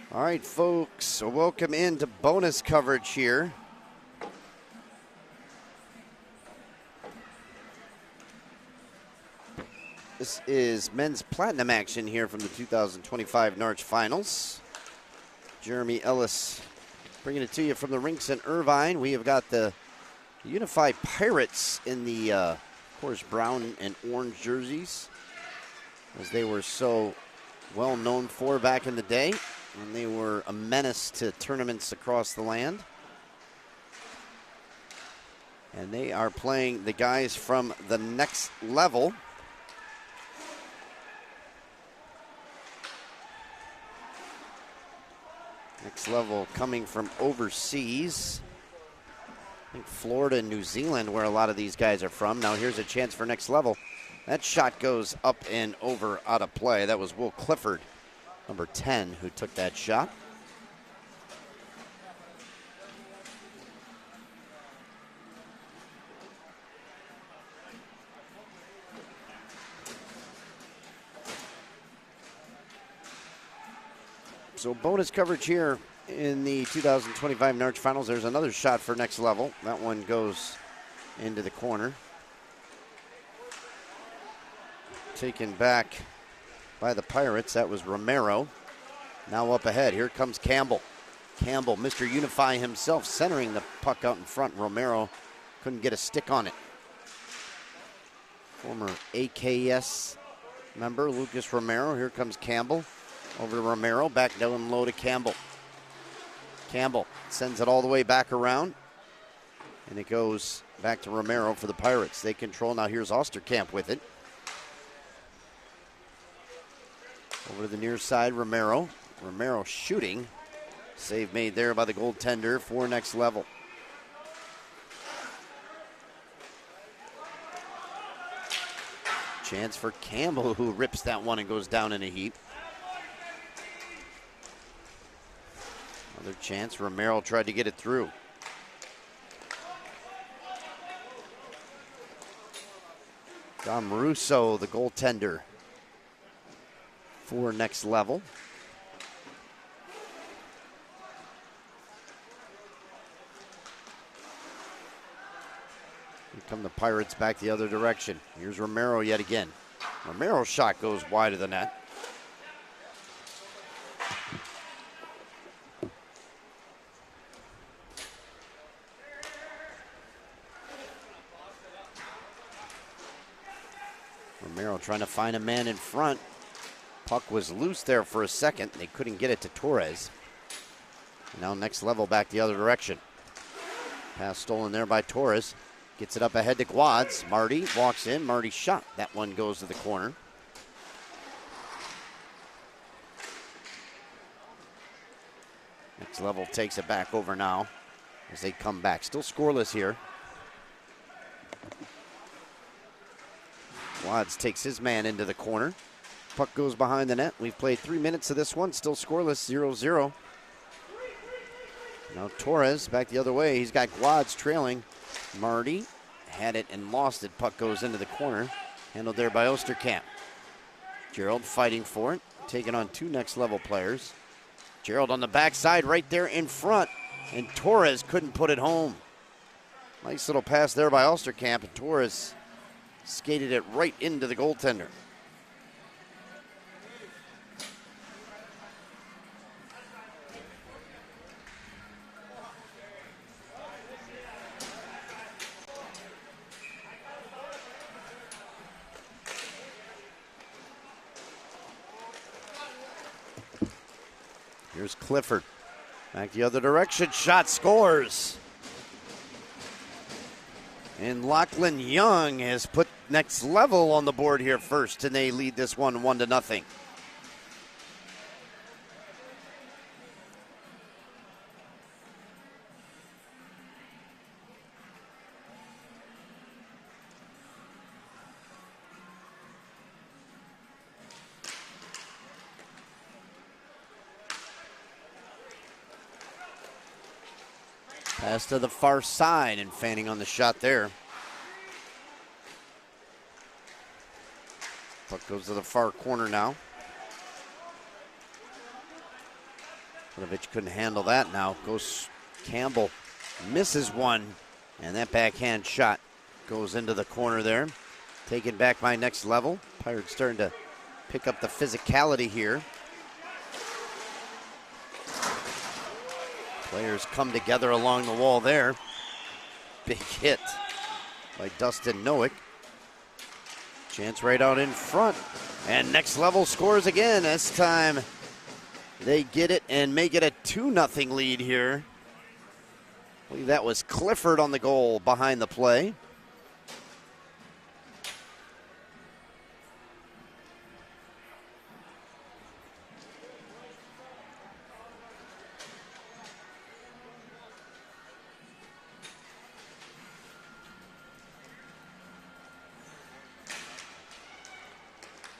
All right, folks, so welcome into bonus coverage here. This is men's platinum action here from the 2025 Narch Finals. Jeremy Ellis bringing it to you from the rinks in Irvine. We have got the Unify Pirates in the, of course, brown and orange jerseys, as they were so well known for back in the day. And they were a menace to tournaments across the land. And they are playing the guys from the Next Level. Next Level coming from overseas. I think Florida and New Zealand, where a lot of these guys are from. Now here's a chance for Next Level. That shot goes up and over out of play. That was Will Clifford, number 10, who took that shot. So bonus coverage here in the 2025 Narch Finals. There's another shot for Next Level. That one goes into the corner. Taken back by the Pirates. That was Romero. Now up ahead. Here comes Campbell. Campbell, Mr. Unify himself, centering the puck out in front. Romero couldn't get a stick on it. Former AKS member Lucas Romero. Here comes Campbell. Over to Romero. Back down low to Campbell. Campbell sends it all the way back around. And it goes back to Romero for the Pirates. They control. Now here's Osterkamp with it. Over to the near side, Romero. Romero shooting. Save made there by the goaltender for Next Level. Chance for Campbell, who rips that one and goes down in a heap. Another chance. Romero tried to get it through. Dom Russo, the goaltender for Next Level. Here come the Pirates back the other direction. Here's Romero yet again. Romero's shot goes wide of the net. Romero trying to find a man in front. Puck was loose there for a second. They couldn't get it to Torres. Now Next Level back the other direction. Pass stolen there by Torres. Gets it up ahead to Guads. Marty walks in. Marty shot. That one goes to the corner. Next Level takes it back over now as they come back. Still scoreless here. Guads takes his man into the corner. Puck goes behind the net. We've played 3 minutes of this one. Still scoreless, 0-0. Now Torres back the other way. He's got Guads trailing. Marty had it and lost it. Puck goes into the corner. Handled there by Osterkamp. Gerald fighting for it. Taking on 2 Next Level players. Gerald on the backside right there in front. And Torres couldn't put it home. Nice little pass there by Osterkamp. And Torres skated it right into the goaltender. Here's Clifford. Back the other direction. Shot scores. And Lachlan Young has put Next Level on the board here first, and they lead this one 1-0. Pass to the far side, and Fanning on the shot there. Puck goes to the far corner now. Vinovich couldn't handle that. Now goes Campbell, misses one, and that backhand shot goes into the corner there. Taken back by Next Level. Pirates starting to pick up the physicality here. Players come together along the wall there. Big hit by Dustin Nowick. Chance right out in front. And Next Level scores again. This time they get it and make it a 2-0 lead here. I believe that was Clifford on the goal behind the play.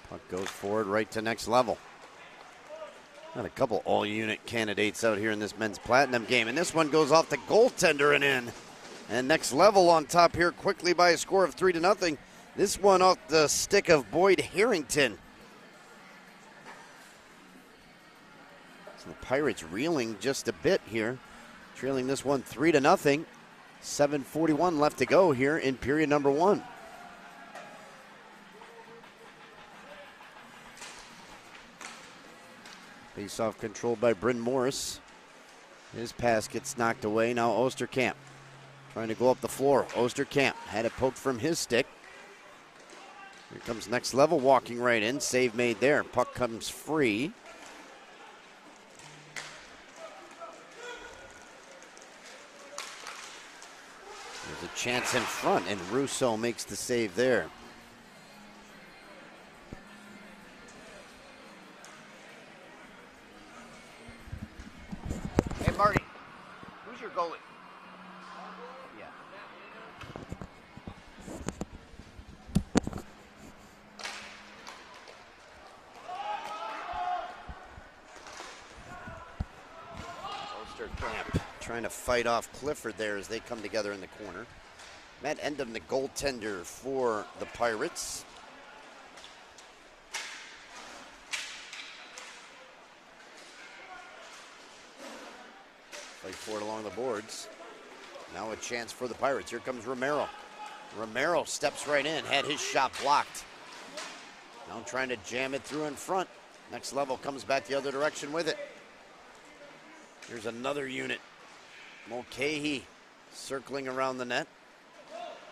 Puck goes forward right to Next Level. Got a couple all-unit candidates out here in this men's platinum game, and this one goes off the goaltender and in. And Next Level on top here quickly by a score of 3-0. This one off the stick of Boyd Harrington. So the Pirates reeling just a bit here, trailing this one 3-0. 7:41 left to go here in period number 1. Face-off controlled by Bryn Morris. His pass gets knocked away. Now Osterkamp trying to go up the floor. Osterkamp had it poked from his stick. Here comes Next Level walking right in. Save made there. Puck comes free. There's a chance in front, and Russo makes the save there. Marty, who's your goalie? Yeah. Osterkamp trying to fight off Clifford there as they come together in the corner. Matt Endham, the goaltender for the Pirates. Fight for it along the boards. Now a chance for the Pirates. Here comes Romero. Romero steps right in, had his shot blocked. Now trying to jam it through in front. Next Level comes back the other direction with it. Here's another unit. Mulcahy circling around the net.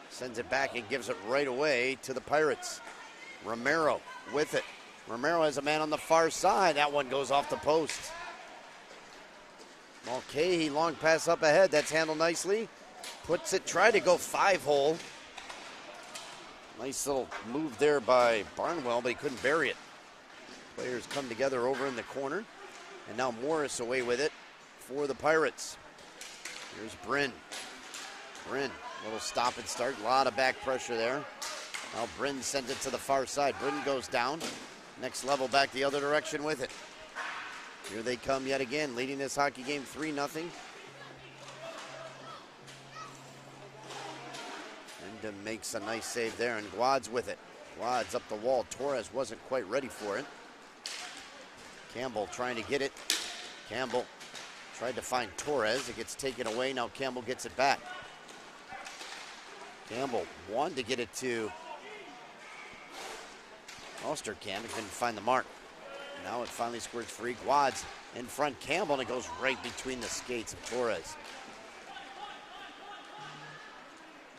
Sends it back and gives it right away to the Pirates. Romero with it. Romero has a man on the far side. That one goes off the post. Mulcahy, long pass up ahead. That's handled nicely. Puts it, tried to go 5-hole. Nice little move there by Barnwell, but he couldn't bury it. Players come together over in the corner. And now Morris away with it for the Pirates. Here's Bryn. Bryn, little stop and start. A lot of back pressure there. Now Bryn sends it to the far side. Bryn goes down. Next Level back the other direction with it. Here they come yet again, leading this hockey game 3-0. And makes a nice save there, and Guad's with it. Guad's up the wall. Torres wasn't quite ready for it. Campbell trying to get it. Campbell tried to find Torres. It gets taken away. Now Campbell gets it back. Campbell wanted to get it to Osterkamp. He couldn't find the mark. Now it finally squirts free. Guad's in front. Campbell, and it goes right between the skates of Torres.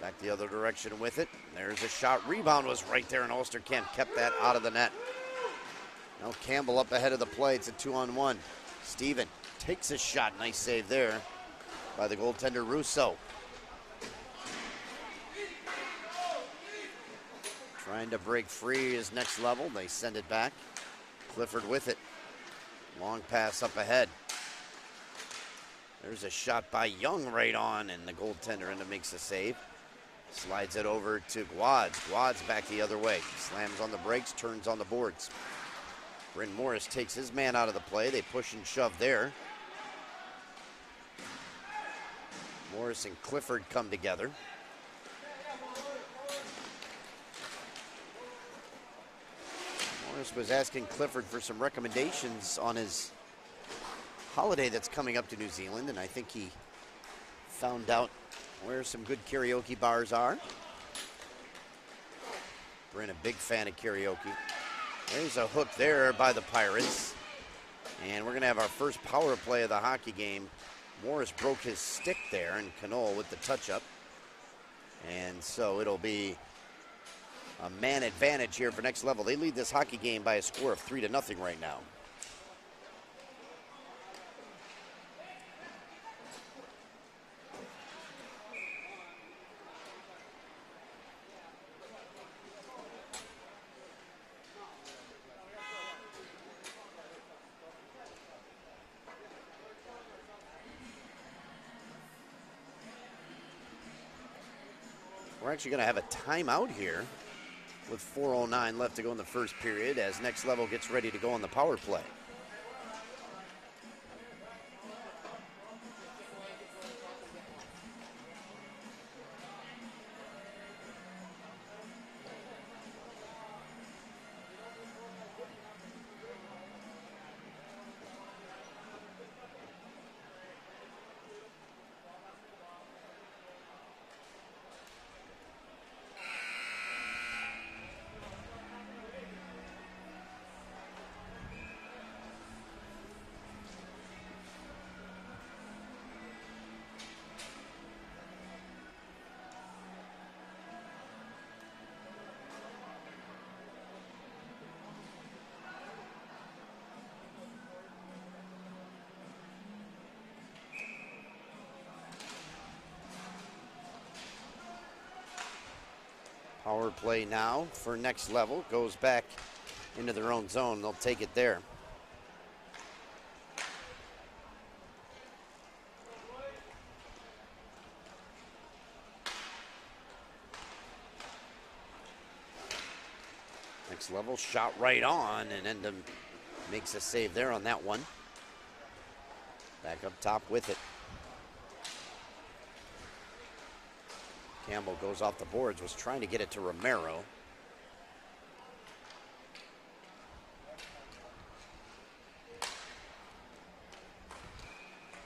Back the other direction with it. There's a shot. Rebound was right there, and Osterkamp kept that out of the net. Now Campbell up ahead of the play. It's a 2-on-1. Steven takes a shot. Nice save there by the goaltender Russo. Trying to break free is Next Level. They send it back. Clifford with it. Long pass up ahead. There's a shot by Young right on, and the goaltender makes a save. Slides it over to Guads. Guads back the other way. Slams on the brakes, turns on the boards. Bryn Morris takes his man out of the play. They push and shove there. Morris and Clifford come together. Morris was asking Clifford for some recommendations on his holiday that's coming up to New Zealand, and I think he found out where some good karaoke bars are. Bryn, a big fan of karaoke. There's a hook there by the Pirates. And we're going to have our first power play of the hockey game. Morris broke his stick there, and Knoll with the touch-up. And so it'll be a man advantage here for Next Level. They lead this hockey game by a score of 3-0 right now. We're actually going to have a timeout here with 4:09 left to go in the first period as Next Level gets ready to go on the power play. Power play now for Next Level. Goes back into their own zone. They'll take it there. Next Level shot right on, and Endem makes a save there on that one. Back up top with it. Campbell goes off the boards, was trying to get it to Romero.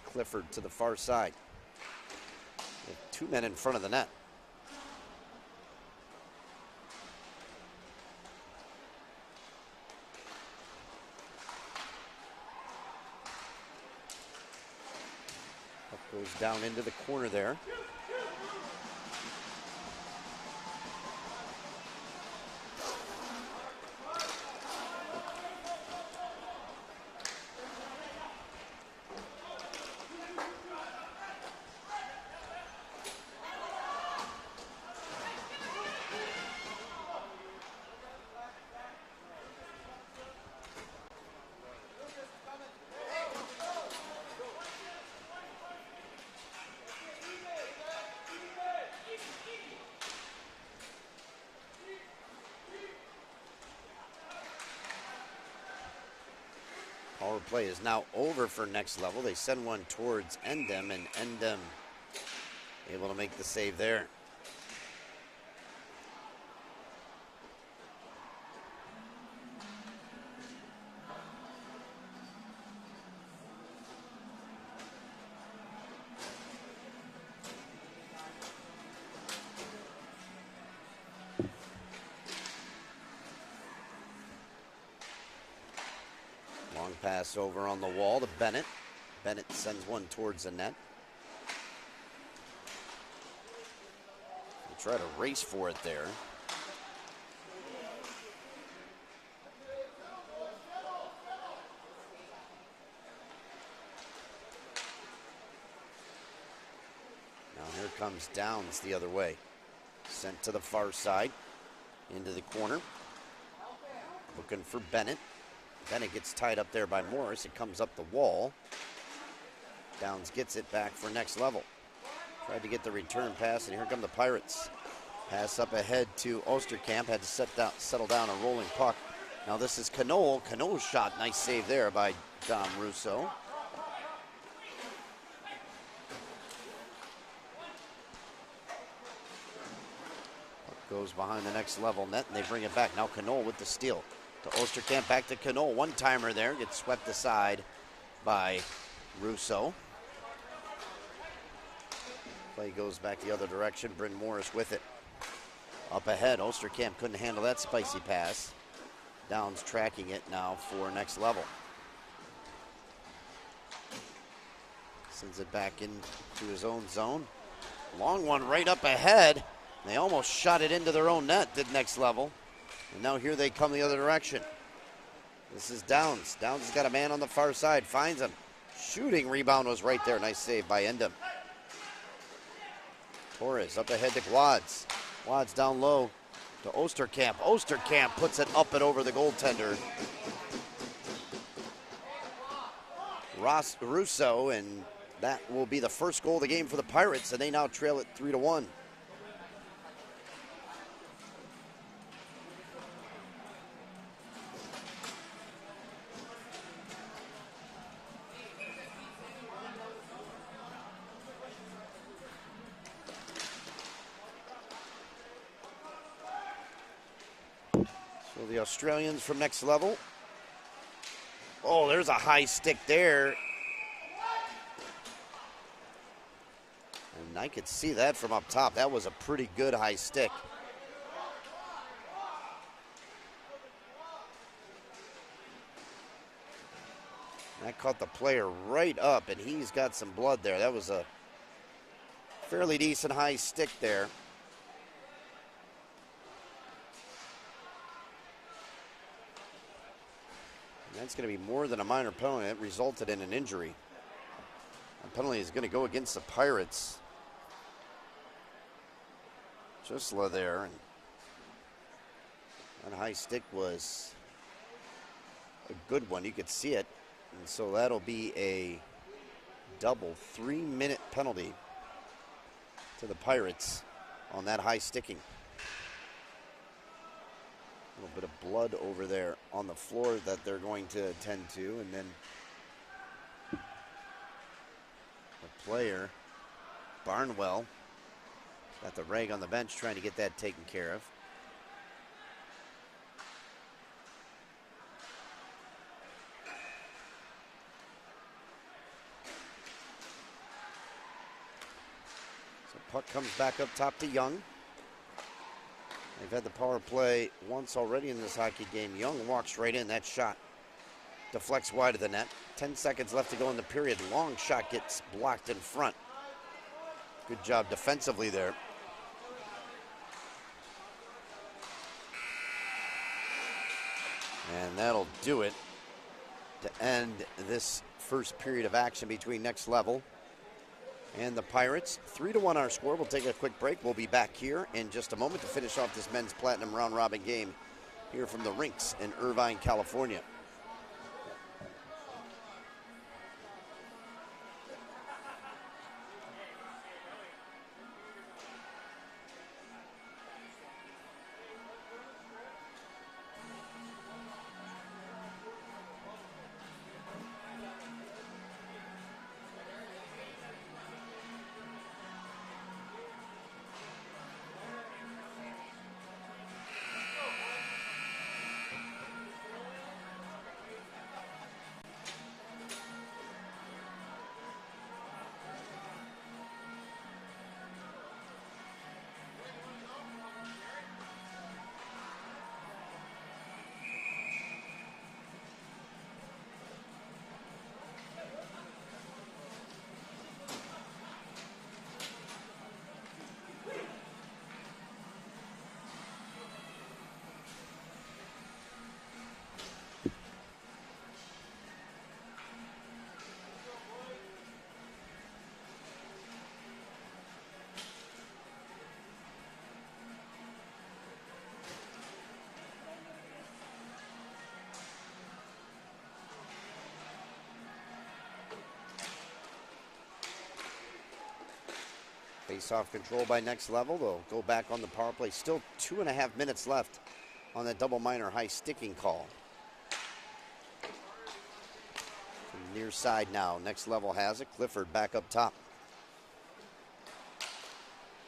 Clifford to the far side. With 2 men in front of the net. Puck goes down into the corner there. Power play is now over for Next Level. They send one towards Endem, and Endem able to make the save there. Long pass over on the wall to Bennett. Bennett sends one towards the net. We'll try to race for it there. Now here comes Downs the other way. Sent to the far side, into the corner. Looking for Bennett. Bennett gets tied up there by Morris. It comes up the wall. Downs gets it back for Next Level. Tried to get the return pass, and here come the Pirates. Pass up ahead to Osterkamp. Had to settle down a rolling puck. Now this is Knoll. Knoll's shot. Nice save there by Dom Russo. Puck goes behind the Next Level net, and they bring it back. Now Knoll with the steal. To Osterkamp, back to Knoll. One-timer there, gets swept aside by Russo. Play goes back the other direction. Bryn Morris with it. Up ahead, Osterkamp couldn't handle that spicy pass. Downs tracking it now for next level. Sends it back into his own zone. Long one right up ahead. They almost shot it into their own net, did next level. And now here they come the other direction. This is Downs. Downs has got a man on the far side, finds him. Shooting rebound was right there. Nice save by Endem. Torres up ahead to Glads. Glads down low to Osterkamp. Osterkamp puts it up and over the goaltender. Russo, and that will be the first goal of the game for the Pirates, and they now trail it 3-1. So the Australians from next level. Oh, there's a high stick there. And I could see that from up top. That was a pretty good high stick. That caught the player right up, and he's got some blood there. That was a fairly decent high stick there. And that's going to be more than a minor penalty. It resulted in an injury. The penalty is going to go against the Pirates. Jusla there. And that high stick was a good one. You could see it. And so that'll be a double 3-minute penalty to the Pirates on that high sticking. A little bit of blood over there on the floor that they're going to attend to, and then the player, Barnwell, got the rag on the bench trying to get that taken care of. So puck comes back up top to Young. They've had the power play once already in this hockey game. Young walks right in. That shot deflects wide of the net. 10 seconds left to go in the period. Long shot gets blocked in front. Good job defensively there. And that'll do it to end this first period of action between Next Level and the Pirates. 3-1 our score. We'll take a quick break. We'll be back here in just a moment to finish off this men's platinum round robin game here from the rinks in Irvine, California. Face-off control by Next Level. They'll go back on the power play. Still 2.5 minutes left on that double minor high sticking call. From near side now. Next Level has it. Clifford back up top.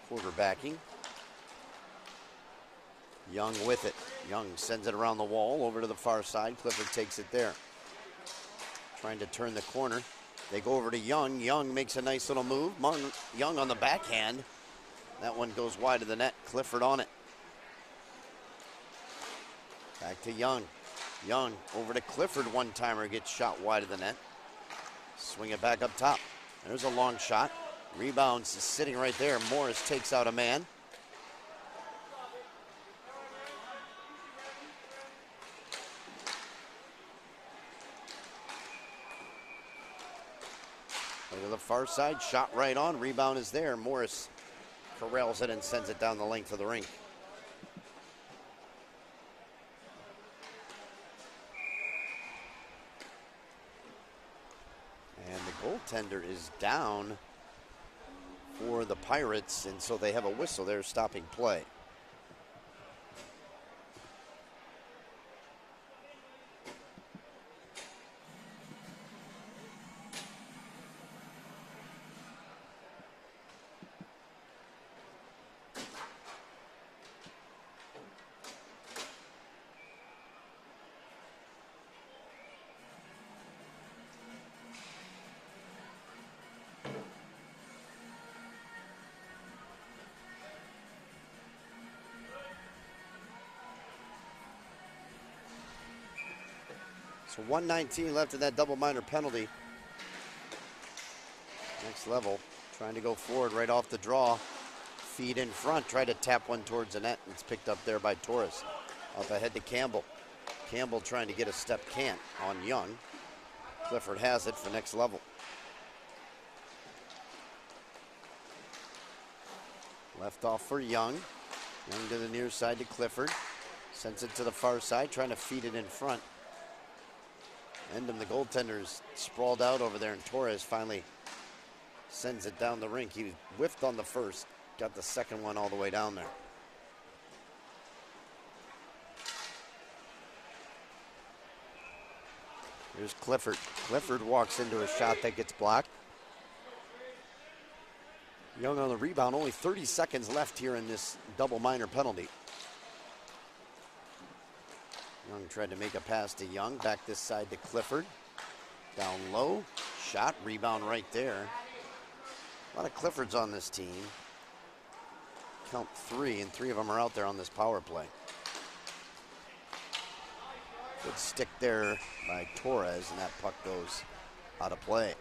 Quarterbacking. Young with it. Young sends it around the wall over to the far side. Clifford takes it there. Trying to turn the corner. They go over to Young. Young makes a nice little move. Young on the backhand. That one goes wide of the net. Clifford on it. Back to Young. Young over to Clifford. One-timer gets shot wide of the net. Swing it back up top. There's a long shot. Rebounds sitting right there. Morris takes out a man. Look at the far side. Shot right on. Rebound is there. Morris corrals it and sends it down the length of the rink. And the goaltender is down for the Pirates, and so they have a whistle there stopping play. So 1:19 left in that double minor penalty. Next level, trying to go forward right off the draw. Feed in front, try to tap one towards the net. It's picked up there by Torres. Up ahead to Campbell. Campbell trying to get a step, can't, on Young. Clifford has it for next level. Left off for Young. Young to the near side to Clifford. Sends it to the far side, trying to feed it in front. Endham, the goaltender, is sprawled out over there, and Torres finally sends it down the rink. He whiffed on the first, got the second one all the way down there. Here's Clifford. Clifford walks into a shot that gets blocked. Young on the rebound, only 30 seconds left here in this double minor penalty. Young tried to make a pass to Young, back this side to Clifford. Down low, shot, rebound right there. A lot of Cliffords on this team. Count 3, and 3 of them are out there on this power play. Good stick there by Torres, and that puck goes out of play.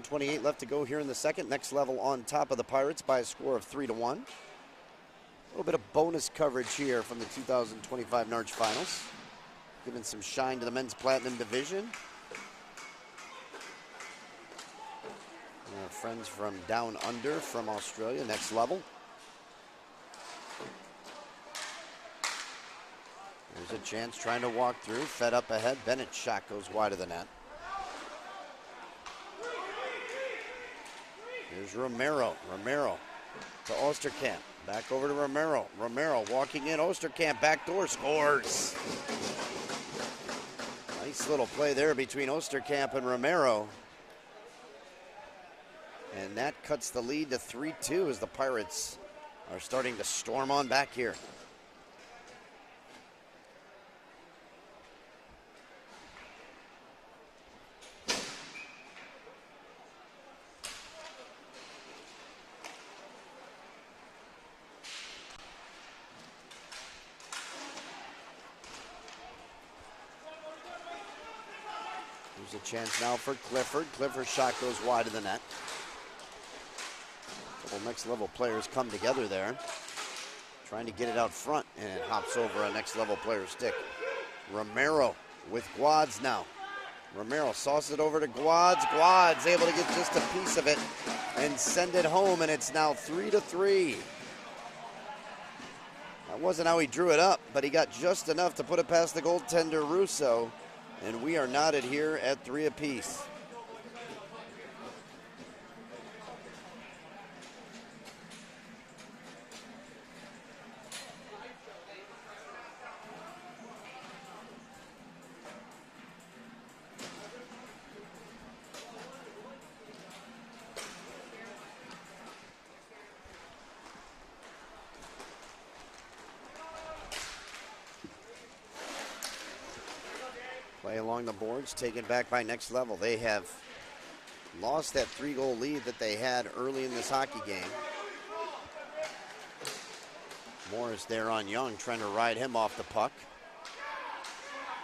.28 left to go here in the second. Next level on top of the Pirates by a score of 3-1. A little bit of bonus coverage here from the 2025 Narch Finals. Giving some shine to the men's platinum division. Our friends from down under from Australia, next level. There's a chance trying to walk through. Fed up ahead. Bennett's shot goes wide of the net. Here's Romero. Romero to Osterkamp. Back over to Romero. Romero walking in. Osterkamp backdoor scores. Nice little play there between Osterkamp and Romero. And that cuts the lead to 3-2 as the Pirates are starting to storm on back here. There's a chance now for Clifford. Clifford's shot goes wide of the net. A couple next level players come together there. Trying to get it out front, and it hops over a next level player's stick. Romero with Guads now. Romero sauces it over to Guads. Guads able to get just a piece of it and send it home, and it's now 3-3. That wasn't how he drew it up, but he got just enough to put it past the goaltender Russo. And we are knotted here at 3 apiece. Play along the boards, taken back by Next Level. They have lost that 3-goal lead that they had early in this hockey game. Morris there on Young, trying to ride him off the puck.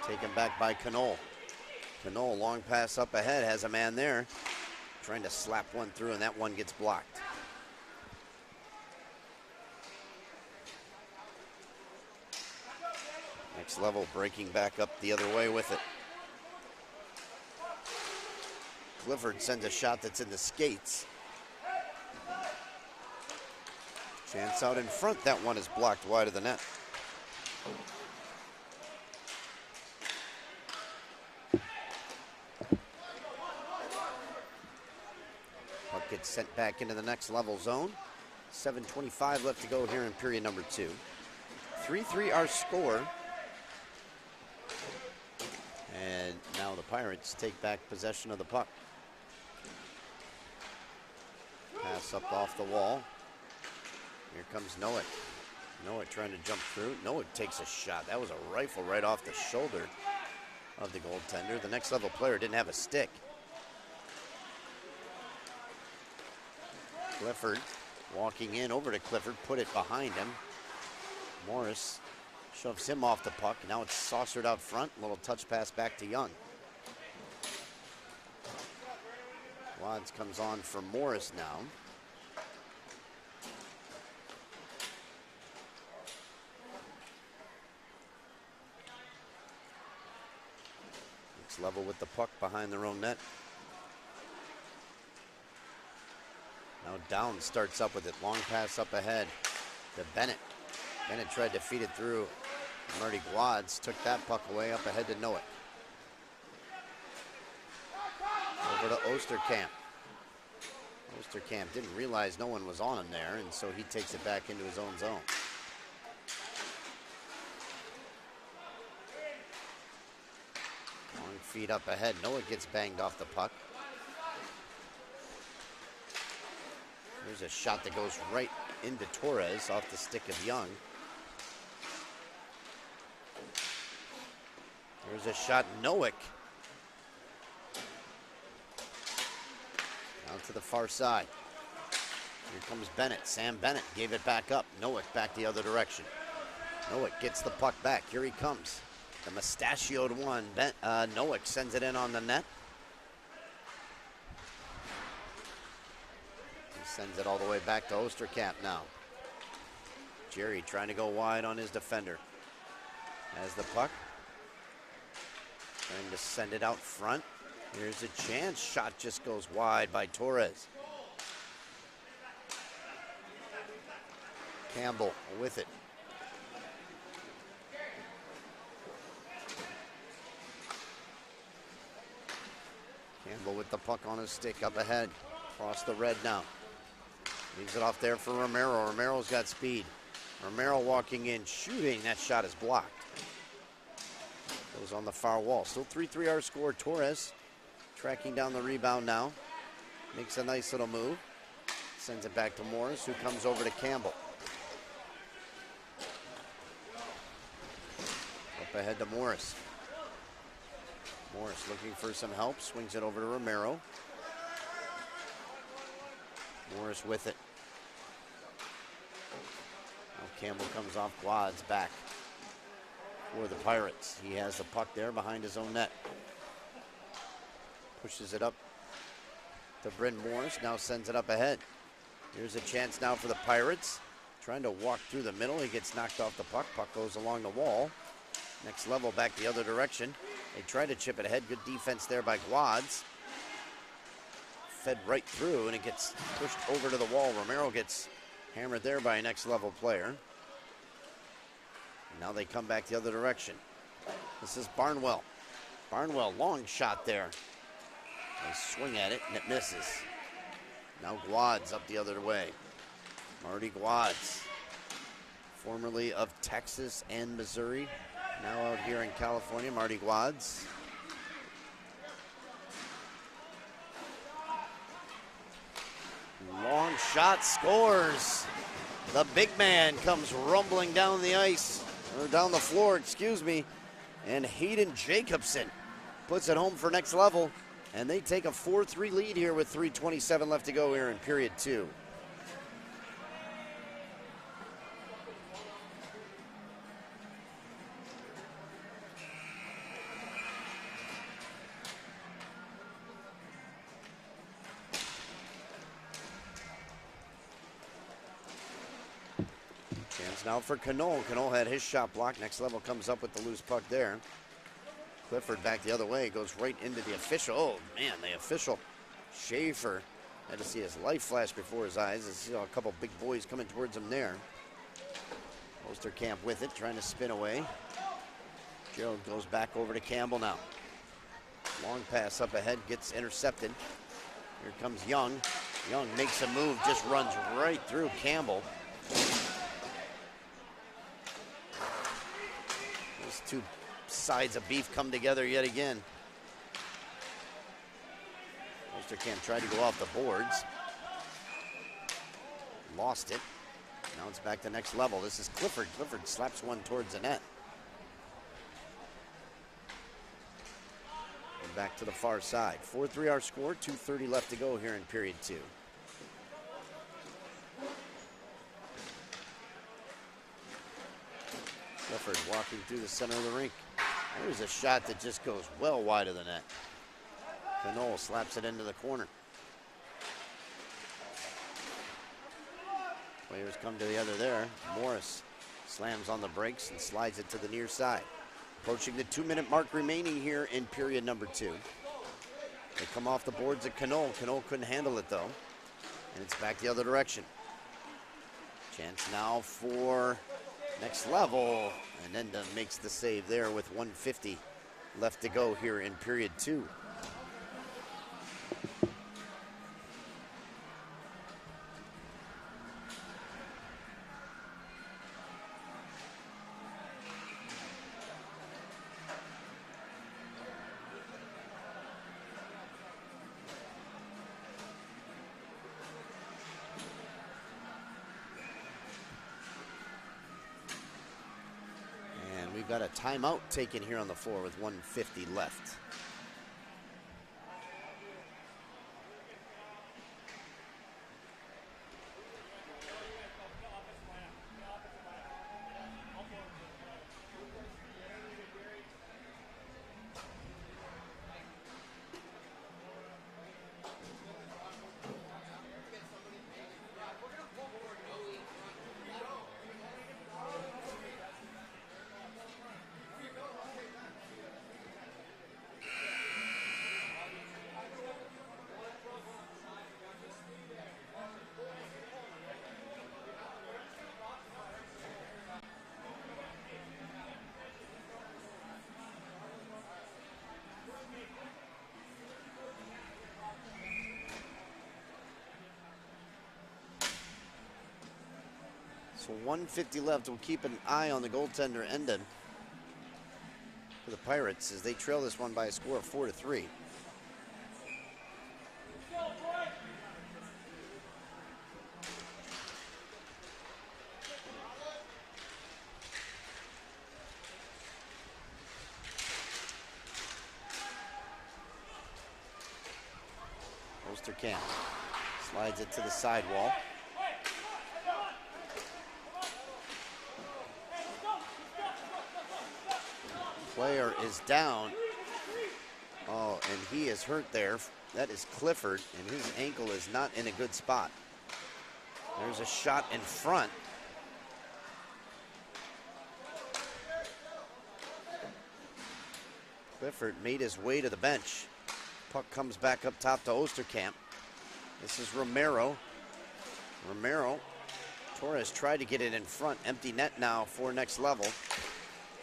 Taken back by Canole. Canole, long pass up ahead, has a man there. Trying to slap one through, and that one gets blocked. Next Level breaking back up the other way with it. Clifford sends a shot that's in the skates. Chance out in front. That one is blocked wide of the net. Puck gets sent back into the Next Level zone. 7:25 left to go here in period number 2. 3-3 our score. And now the Pirates take back possession of the puck. Pass up off the wall. Here comes Noah. Noah trying to jump through. Noah takes a shot. That was a rifle right off the shoulder of the goaltender. The Next Level player didn't have a stick. Clifford walking in over to Clifford, put it behind him. Morris shoves him off the puck. Now it's saucered out front. Little touch pass back to Young. Wads comes on for Morris now. Next Level with the puck behind their own net. Now Down starts up with it. Long pass up ahead to Bennett. Bennett tried to feed it through. Marty Wads took that puck away up ahead to Noah. Over to Osterkamp. Osterkamp didn't realize no one was on him there, and so he takes it back into his own zone. Long feed up ahead. Noah gets banged off the puck. There's a shot that goes right into Torres off the stick of Young. There's a shot, Nowick. Out to the far side. Here comes Bennett. Sam Bennett gave it back up. Nowick back the other direction. Nowick gets the puck back. Here he comes. The mustachioed one. Nowick sends it in on the net. He sends it all the way back to Osterkamp now. Jerry trying to go wide on his defender. Has the puck. Trying to send it out front. Here's a chance. Shot just goes wide by Torres. Campbell with it. Campbell with the puck on his stick up ahead. Across the red now. Leaves it off there for Romero. Romero's got speed. Romero walking in, shooting. That shot is blocked. Goes on the far wall. Still 3-3 our score. Torres tracking down the rebound now. Makes a nice little move. Sends it back to Morris, who comes over to Campbell. Up ahead to Morris. Morris looking for some help. Swings it over to Romero. Morris with it. Now Campbell comes off Quads back for the Pirates. He has the puck there behind his own net. Pushes it up to Bryn Morris. Now sends it up ahead. Here's a chance now for the Pirates. Trying to walk through the middle. He gets knocked off the puck. Puck goes along the wall. Next Level back the other direction. They try to chip it ahead. Good defense there by Quads. Fed right through, and it gets pushed over to the wall. Romero gets hammered there by a Next Level player. And now they come back the other direction. This is Barnwell. Barnwell, long shot there. They swing at it, and it misses. Now Guads up the other way. Marty Guads, formerly of Texas and Missouri, now out here in California. Marty Guads. Long shot, scores. The big man comes rumbling down the ice, or down the floor, excuse me. And Hayden Jacobson puts it home for next level. And they take a 4-3 lead here with 3:27 left to go here in period 2. Chance now for Knoll. Knoll had his shot blocked. Next level comes up with the loose puck there. Clifford back the other way, goes right into the official. Oh, man, the official, Schaefer, had to see his life flash before his eyes. He saw a couple big boys coming towards him there. Osterkamp with it, trying to spin away. Gerald goes back over to Campbell now. Long pass up ahead, gets intercepted. Here comes Young. Young makes a move, just runs right through Campbell. Those two sides of beef come together yet again. Osterkamp tried to go off the boards. Lost it. Now it's back to next level. This is Clifford. Clifford slaps one towards the net. And back to the far side. 4-3 our score. 2:30 left to go here in period 2. Clifford walking through the center of the rink. There's a shot that just goes well wide of the net. Knoll slaps it into the corner. Players come to the other there. Morris slams on the brakes and slides it to the near side. Approaching the 2-minute mark remaining here in period number 2. They come off the boards at Knoll. Knoll couldn't handle it though. And it's back the other direction. Chance now for next level. And then makes the save there with 1:50 left to go here in period 2. We've got a timeout taken here on the floor with 1:50 left. So 1:50 left. We'll keep an eye on the goaltender Endon for the Pirates as they trail this one by a score of 4-3. Osterkamp slides it to the sidewall. Player is down. Oh, and he is hurt there. That is Clifford, and his ankle is not in a good spot. There's a shot in front. Clifford made his way to the bench. Puck comes back up top to Osterkamp. This is Romero. Torres tried to get it in front. Empty net now for next level.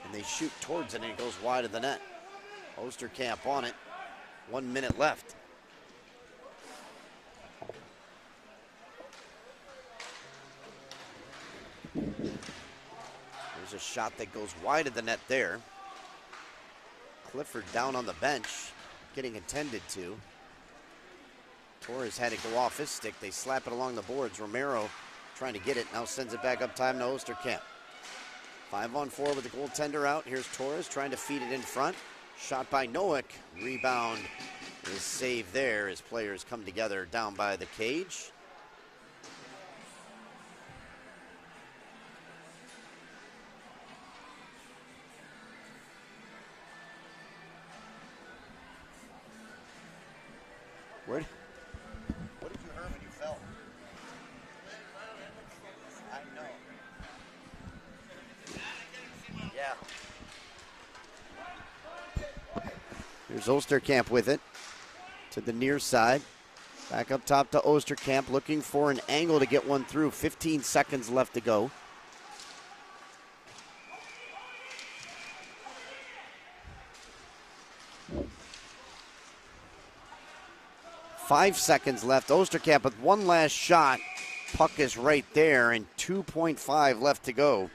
And they shoot towards it and it goes wide of the net. Osterkamp on it. 1 minute left. There's a shot that goes wide of the net there. Clifford down on the bench, getting attended to. Torres had to go off his stick. They slap it along the boards. Romero trying to get it, now sends it back up time to Osterkamp. 5-on-4 with the goaltender out. Here's Torres trying to feed it in front. Shot by Noack. Rebound is saved there as players come together down by the cage. What did you hear when you fell? I know. Yeah. Here's Osterkamp with it to the near side. Back up top to Osterkamp, looking for an angle to get one through. 15 seconds left to go. Five seconds left. Osterkamp with one last shot. Puck is right there, and 2.5 left to go.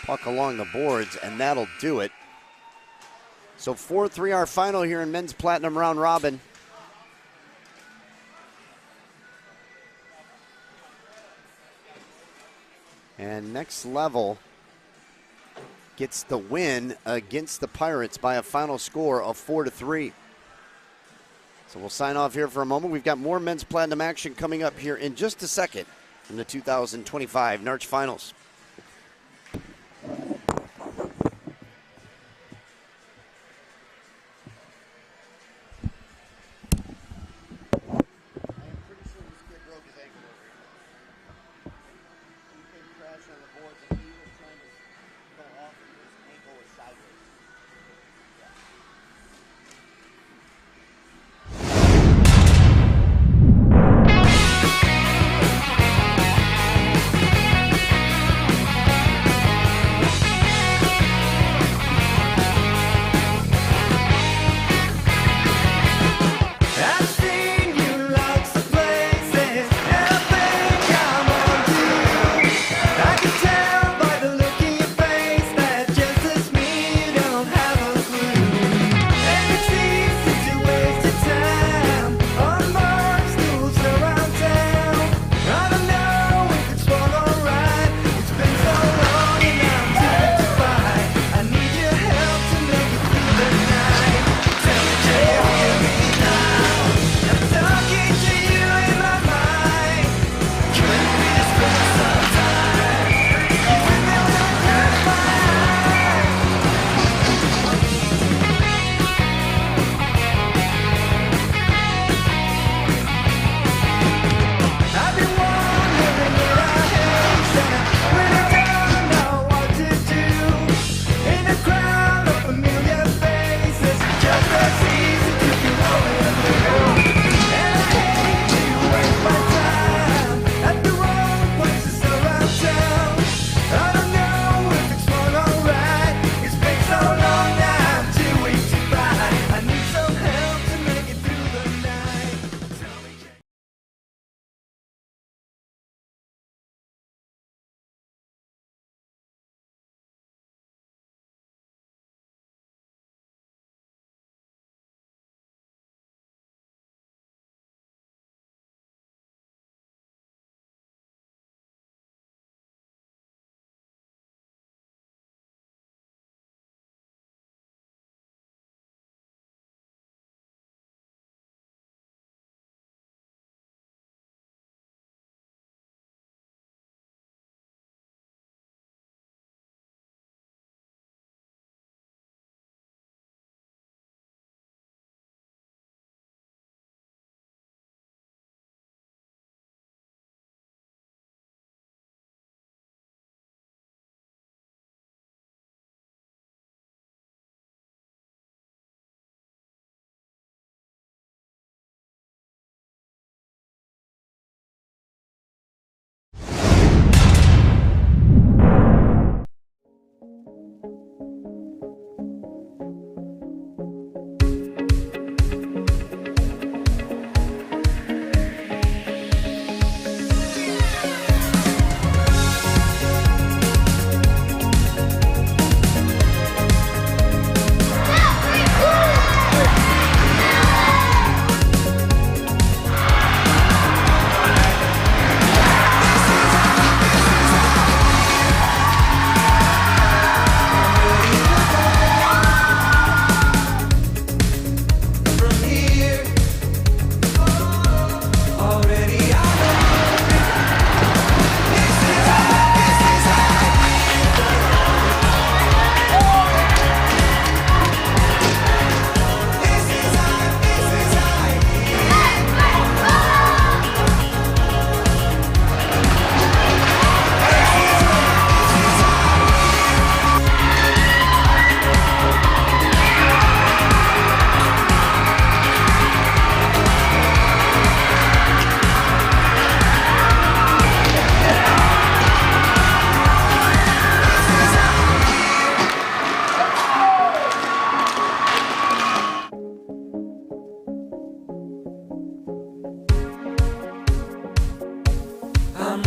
Puck along the boards, and that'll do it. So 4-3 our final here in men's platinum round robin. And Next Level gets the win against the Pirates by a final score of 4-3. So we'll sign off here for a moment. We've got more men's platinum action coming up here in just a second from the 2025 Narch Finals.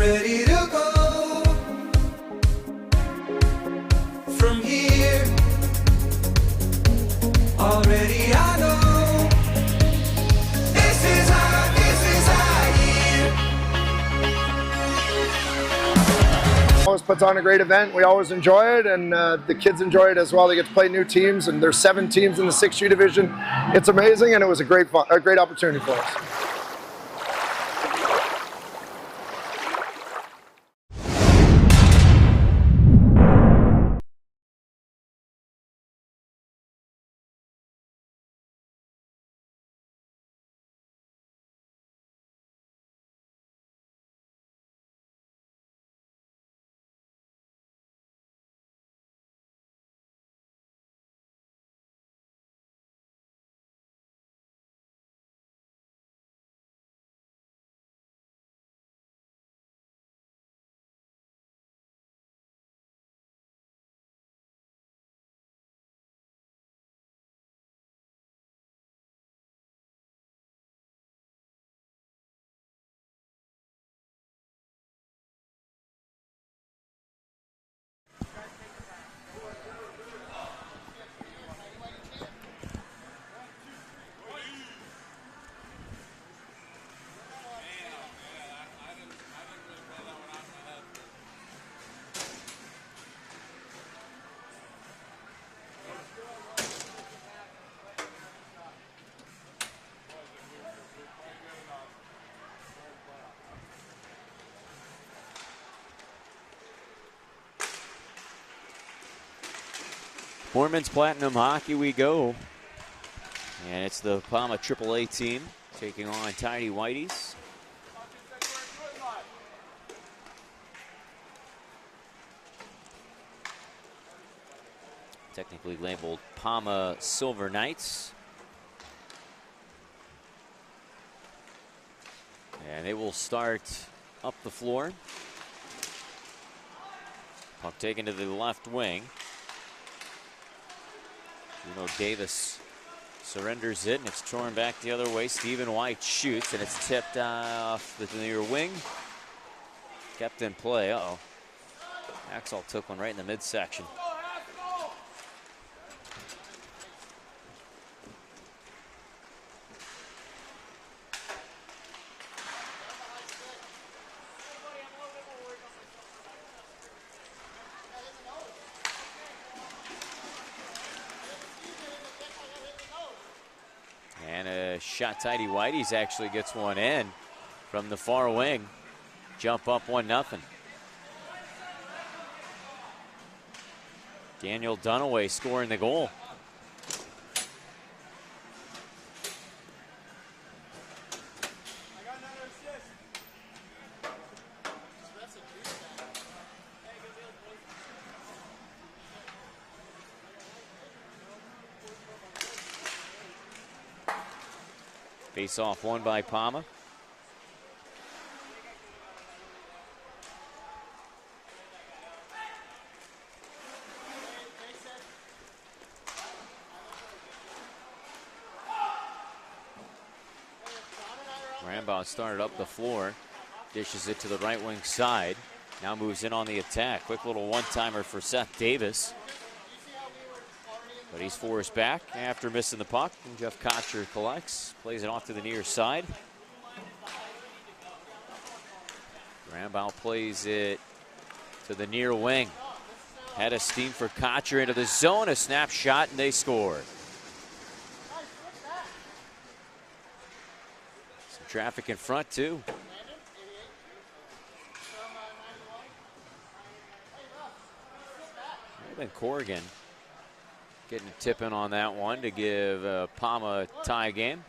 ready to go from here. Already I know this is our year. Always puts on a great event. We always enjoy it, and the kids enjoy it as well. They get to play new teams, and there's 7 teams in the 6U division. It's amazing, and it was a great opportunity for us. For men's platinum hockey we go. And it's the Pama AAA team taking on Tighty Whities. Technically labeled Pama Silver Knights. And they will start up the floor. Puck taken to the left wing. Davis surrenders it, and it's torn back the other way. Stephen White shoots, and it's tipped off the near wing. Kept in play. Uh-oh. Axel took one right in the midsection. And a shot, Tighty Whities actually gets one in from the far wing. Jump up 1-0. Daniel Dunaway scoring the goal. Face off won by Pama. Rambaugh started up the floor, dishes it to the right wing side. Now moves in on the attack. Quick little one-timer for Seth Davis. But he's forced back after missing the puck, and Jeff Kocher collects, plays it off to the near side. Rambaugh plays it to the near wing. Had a steam for Kocher into the zone, a snapshot, and they score. Some traffic in front, too. Then Corrigan getting a tip in on that one to give Pama a tie game.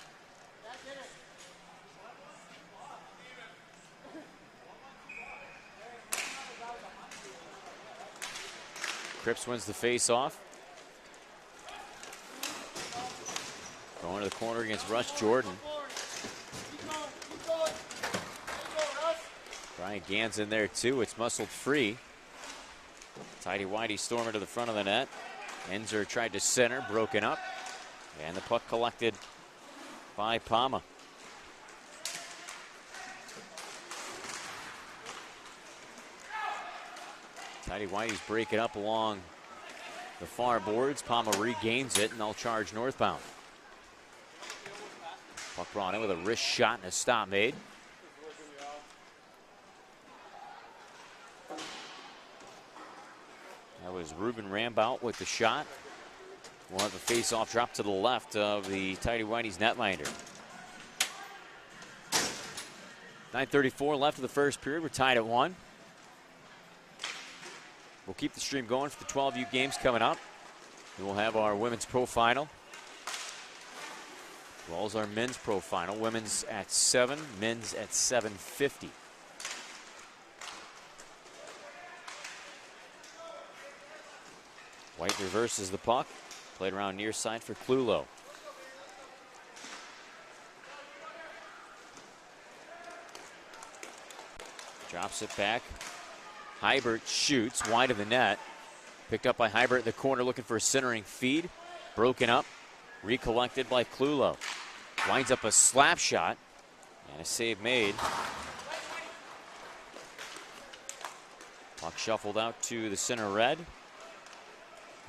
Cripps wins the face-off. Going to the corner against Russ Jordan. Brian Gans in there too. It's muscled free. Tighty Whitey storming to the front of the net. Enzer tried to center, broken up. And the puck collected by Pama. Tighty Whities break it up along the far boards. Pama regains it, and they'll charge northbound. Puck brought in with a wrist shot and a stop made. That was Ruben Rambout with the shot. We'll have a face-off drop to the left of the Tighty Whities netminder. 9:34 left of the first period. We're tied at 1. We'll keep the stream going for the 12U games coming up. And we'll have our women's pro final, as well as our men's pro final. Women's at 7, men's at 7:50. White reverses the puck. Played around near side for Clulo. Drops it back. Hybert shoots wide of the net. Picked up by Hybert in the corner, looking for a centering feed. Broken up. Recollected by Clulo. Winds up a slap shot. And a save made. Puck shuffled out to the center red.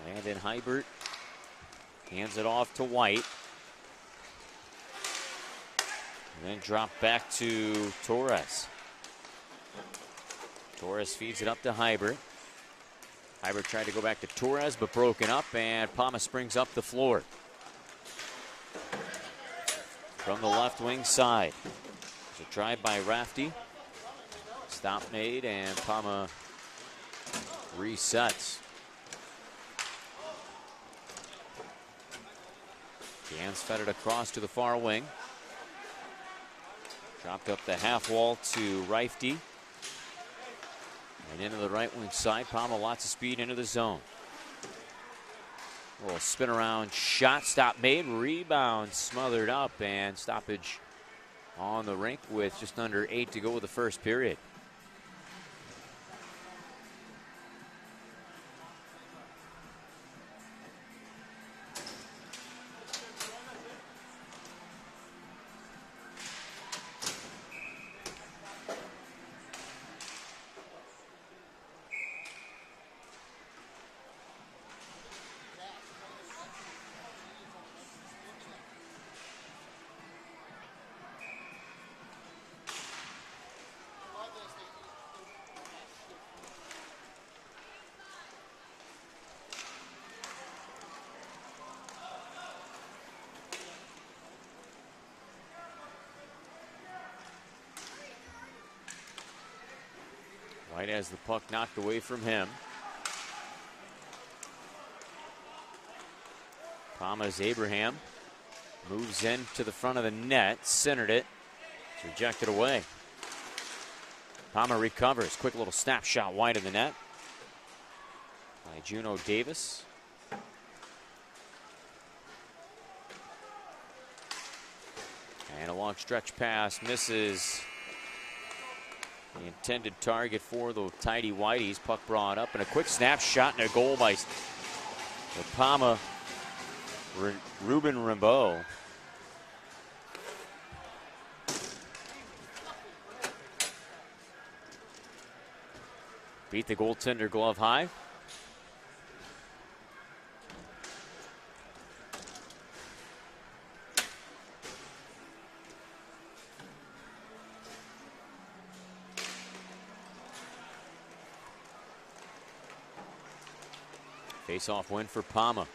And then Hybert hands it off to White. And then drop back to Torres. Torres feeds it up to Hybert. Hybert tried to go back to Torres, but broken up, and Pama springs up the floor. From the left wing side. There's a drive by Rafty. Stop made, and Pama resets. Gans fed it across to the far wing. Dropped up the half wall to Rafty. And into the right wing side. Pama lots of speed into the zone. A little spin around shot, stop made, rebound smothered up, and stoppage on the rink with just under 8 to go with the first period. White has the puck knocked away from him. Pama's Abraham moves in to the front of the net, centered it. It's rejected away. Pama recovers. Quick little snapshot wide of the net by Juno Davis. And a long stretch pass misses the intended target for the Tighty Whities. Puck brought up, and a quick snapshot and a goal by the Pama, Ruben Rimbaud. Beat the goaltender glove high. Face-off win for Pama.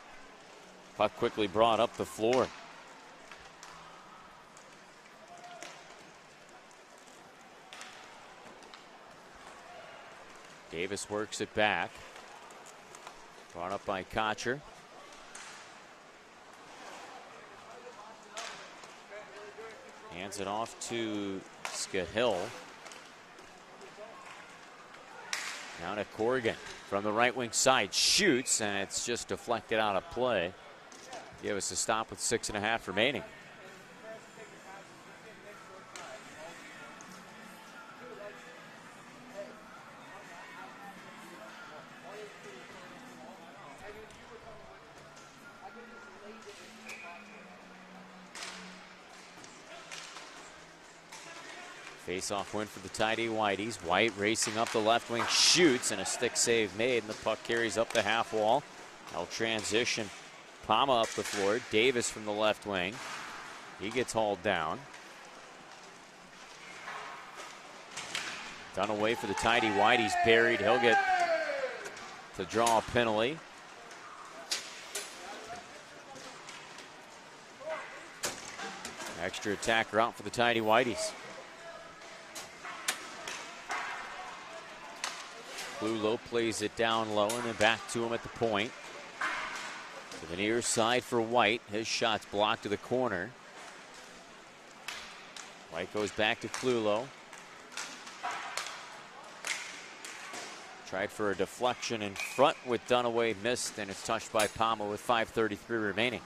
Puck quickly brought up the floor. Davis works it back. Brought up by Kocher. Hands it off to Skahill. Now to Corrigan from the right wing side. Shoots, and it's just deflected out of play. Give us a stop with 6.5 remaining. Face-off win for the Tighty Whities. White racing up the left wing, shoots, and a stick save made, and the puck carries up the half wall. Now transition. Pama up the floor. Davis from the left wing. He gets hauled down. Dunaway for the Tighty Whities, buried. He'll get to draw a penalty. Extra attacker out for the Tighty Whities. Clulo plays it down low and then back to him at the point. To the near side for White. His shot's blocked to the corner. White goes back to Clulo. Tried for a deflection in front with Dunaway, missed, and it's touched by Pama with 5:33 remaining.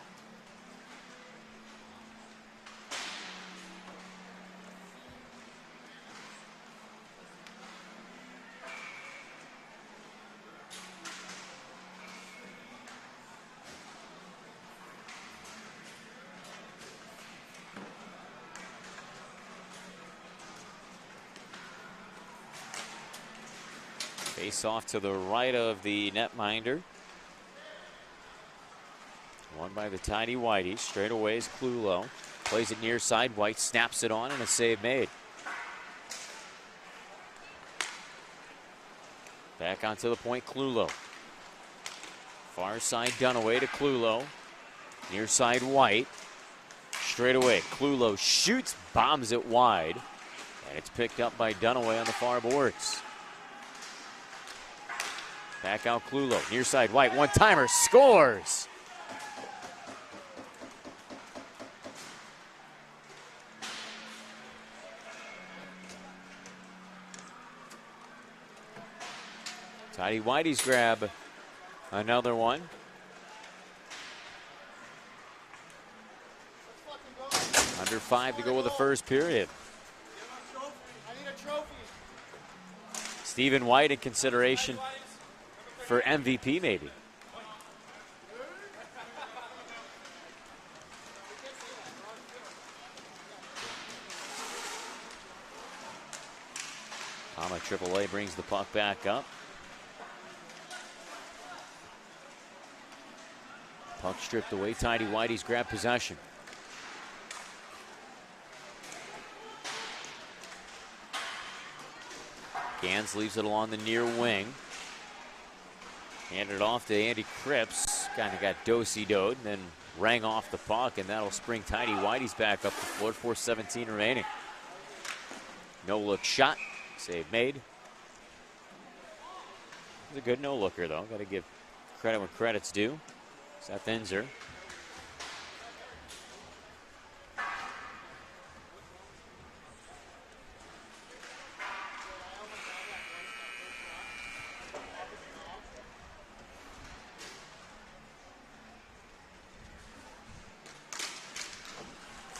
Face off to the right of the netminder. Won by the Tighty Whities. Straight away is Clulo. Plays it near side. White snaps it on and a save made. Back onto the point, Clulo. Far side Dunaway to Clulo. Near side White. Straight away, Clulo shoots, bombs it wide. And it's picked up by Dunaway on the far boards. Back out Clulo, near side White, one-timer, scores! Tighty Whities grab another one. Under 5 to go with the first period. Stephen White in consideration for MVP, maybe. Pama AAA brings the puck back up. Puck stripped away. Tighty Whities grab possession. Gans leaves it along the near wing. Handed it off to Andy Cripps. Kind of got do-si-doed and then rang off the puck, and that'll spring Tighty Whities back up the floor. 4:17 remaining. No-look shot. Save made. It was a good no-looker, though. Got to give credit when credit's due. Seth Enzer.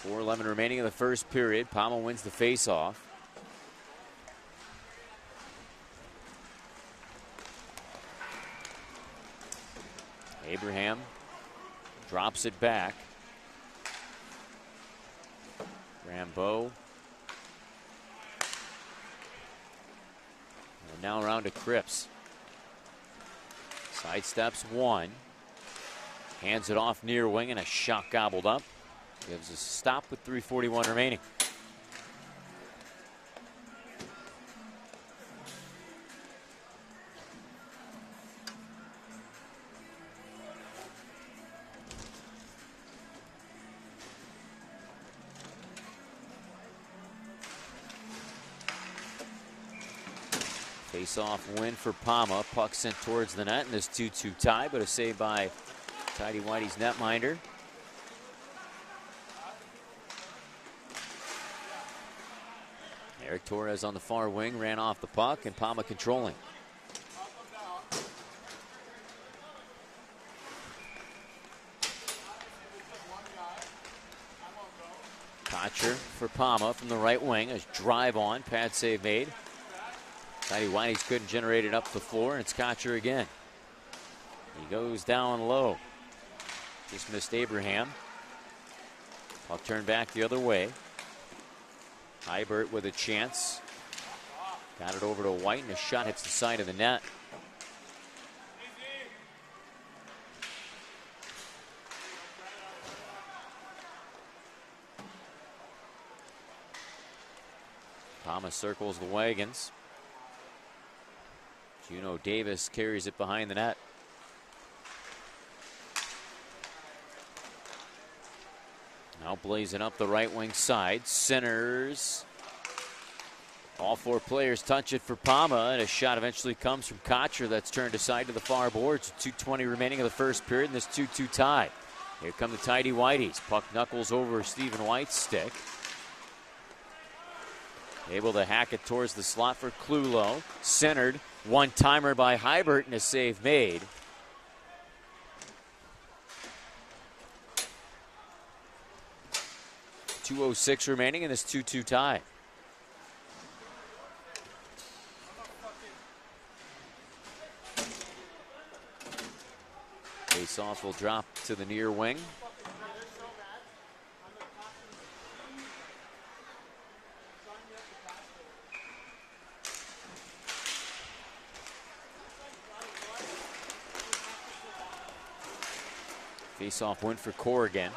.4:11 remaining in the first period. Pama wins the face-off. Abraham drops it back. Rambeau. And now around to Cripps. Sidesteps one. Hands it off near wing and a shot gobbled up. Gives a stop with 3:41 remaining. Face-off win for Pama. Puck sent towards the net in this 2-2 tie, but a save by Tighty Whities netminder. Eric Torres on the far wing, ran off the puck, and Pama controlling. Kocher for Pama from the right wing. A drive on, pad save made. Tighty Whities couldn't generate it up the floor, and it's Kocher again. He goes down low. Just missed Abraham. Puck turned back the other way. Hybert with a chance. Got it over to White, and a shot hits the side of the net. Pama circles the wagons. Juno Davis carries it behind the net. Now blazing up the right wing side. Centers. All four players touch it for Pama, and a shot eventually comes from Kocher that's turned aside to the far boards. 2:20 remaining of the first period, and this 2-2 tie. Here come the Tighty Whities. Puck knuckles over Stephen White's stick. Able to hack it towards the slot for Klulo. Centered. One-timer by Hybert, and a save made. .206 remaining in this 2-2 tie. Face-off will drop to the near wing. Face-off win for Corrigan.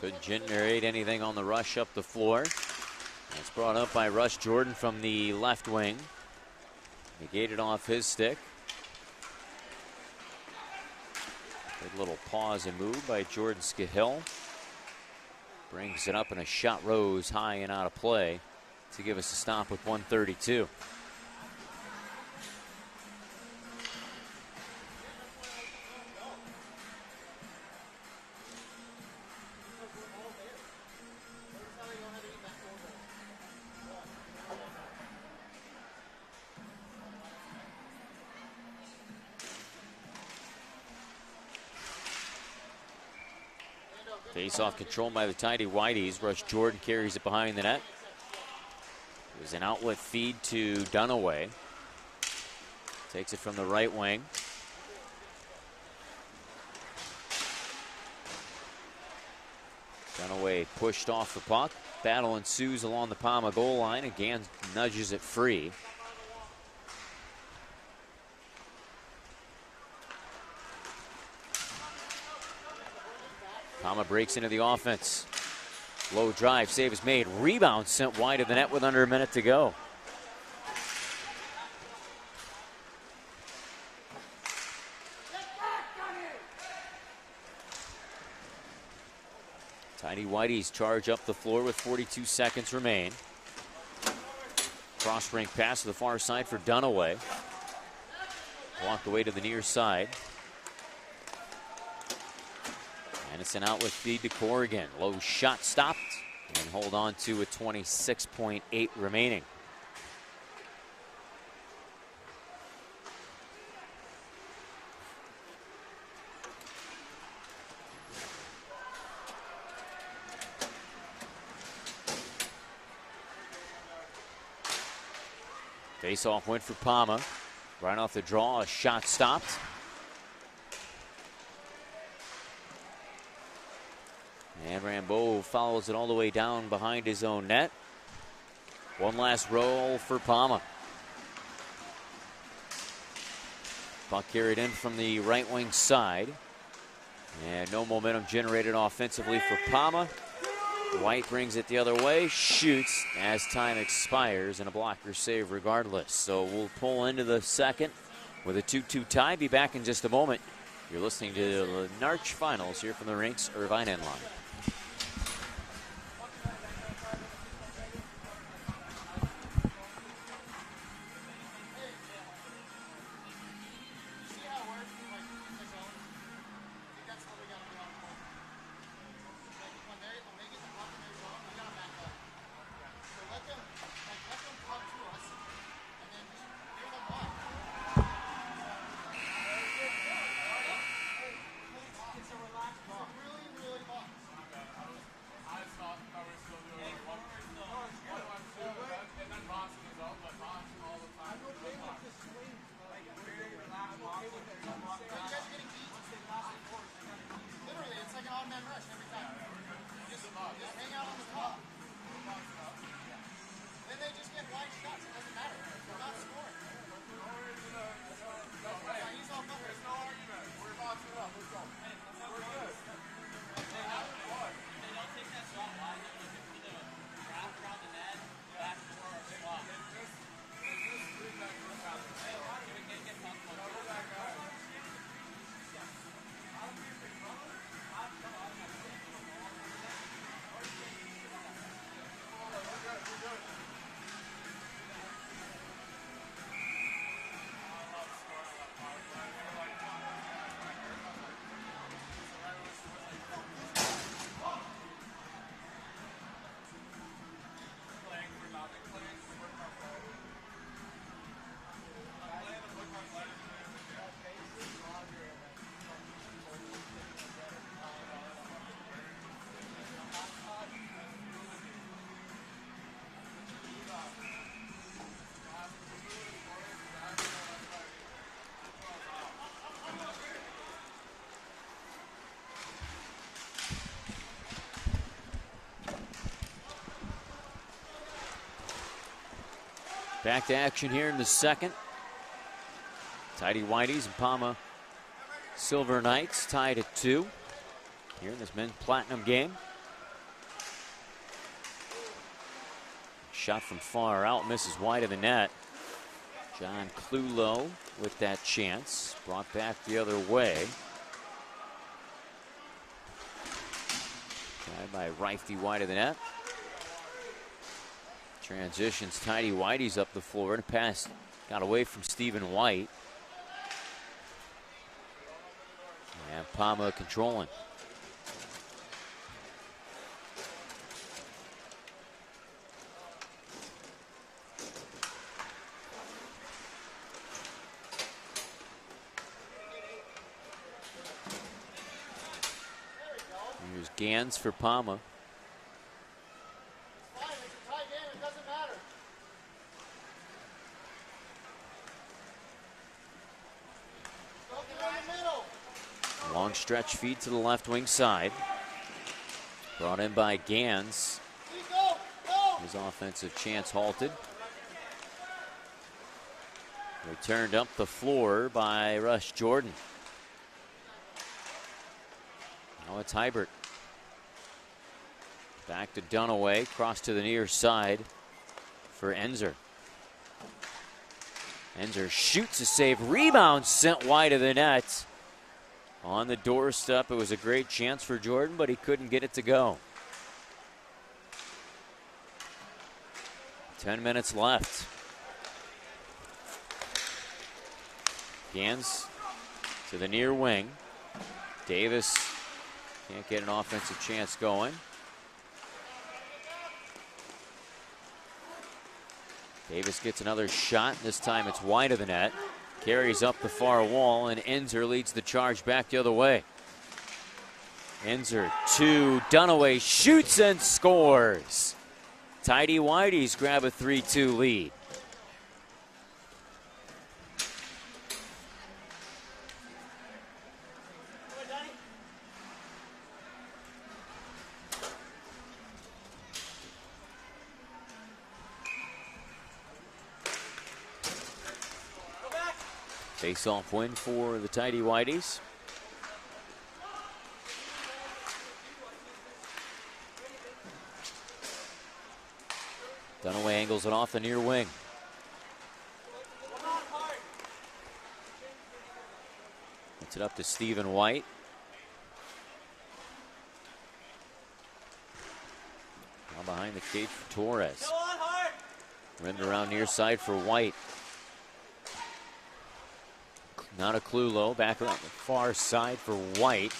Couldn't generate anything on the rush up the floor. It's brought up by Rush Jordan from the left wing. Negated off his stick. Good little pause and move by Jordan Skahill. Brings it up, and a shot rose high and out of play to give us a stop with 1:32. Face-off controlled by the Tighty Whities. Rush Jordan carries it behind the net. It was an outlet feed to Dunaway. Takes it from the right wing. Dunaway pushed off the puck. Battle ensues along the Pama goal line. Again, nudges it free. Pama breaks into the offense. Low drive, save is made. Rebound sent wide of the net with under a minute to go. Tighty Whities charge up the floor with 42 seconds remain. Cross-ring pass to the far side for Dunaway. Walked away to the near side. And it's an outlet feed to Corrigan. Low shot stopped, and hold on to with 26.8 remaining. Face-off went for Pama. Right off the draw, a shot stopped. And Rambeau follows it all the way down behind his own net. One last roll for Pama. Puck carried in from the right wing side. And no momentum generated offensively for Pama. White brings it the other way, shoots as time expires, and a blocker save regardless. So we'll pull into the second with a 2-2 tie. Be back in just a moment. You're listening to the Narch Finals here from the Rinks Irvine end line. Back to action here in the second. Tighty Whities and Pama Silver Knights tied at 2 here in this men's platinum game. Shot from far out, misses wide of the net. John Clulow with that chance, brought back the other way. Tried by Reifty wide of the net. Transitions Tighty Whities up the floor, and a pass got away from Stephen White. And Pama controlling. Here's Gans for Pama. Long stretch feed to the left wing side. Brought in by Gans. His offensive chance halted. Returned up the floor by Rush Jordan. Now it's Hybert. Back to Dunaway. Cross to the near side for Enzer. Enzer shoots a save. Rebound sent wide of the net. On the doorstep, it was a great chance for Jordan, but he couldn't get it to go. 10 minutes left. Gans to the near wing. Davis can't get an offensive chance going. Davis gets another shot. This time it's wide of the net. Carries up the far wall, and Enzer leads the charge back the other way. Enzer to Dunaway, shoots and scores. Tighty Whities grab a 3-2 lead. Face-off win for the Tighty Whities. Dunaway angles it off the near wing. Gets it up to Stephen White. Now behind the cage for Torres. Rimmed around near side for White. Not a Clulow, back around the far side for White.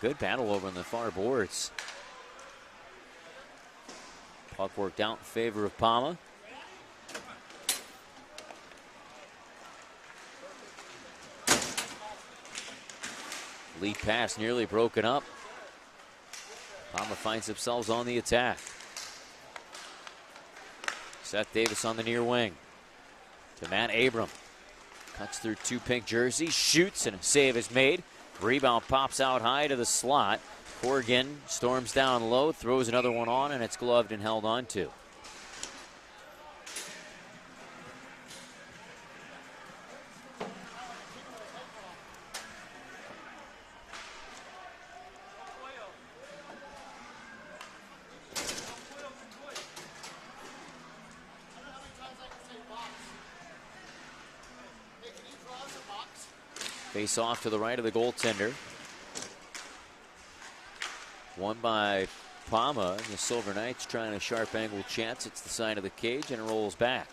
Good battle over on the far boards. Puck worked out in favor of Pama. Lead pass nearly broken up. Pama finds themselves on the attack. Seth Davis on the near wing. to Matt Abram. Cuts through two pink jerseys, shoots, and a save is made. Rebound pops out high to the slot. Corrigan storms down low, throws another one on, and it's gloved and held on to. Face off to the right of the goaltender. Won by Pama, and the Silver Knights trying a sharp angle chance. It's the side of the cage, and it rolls back.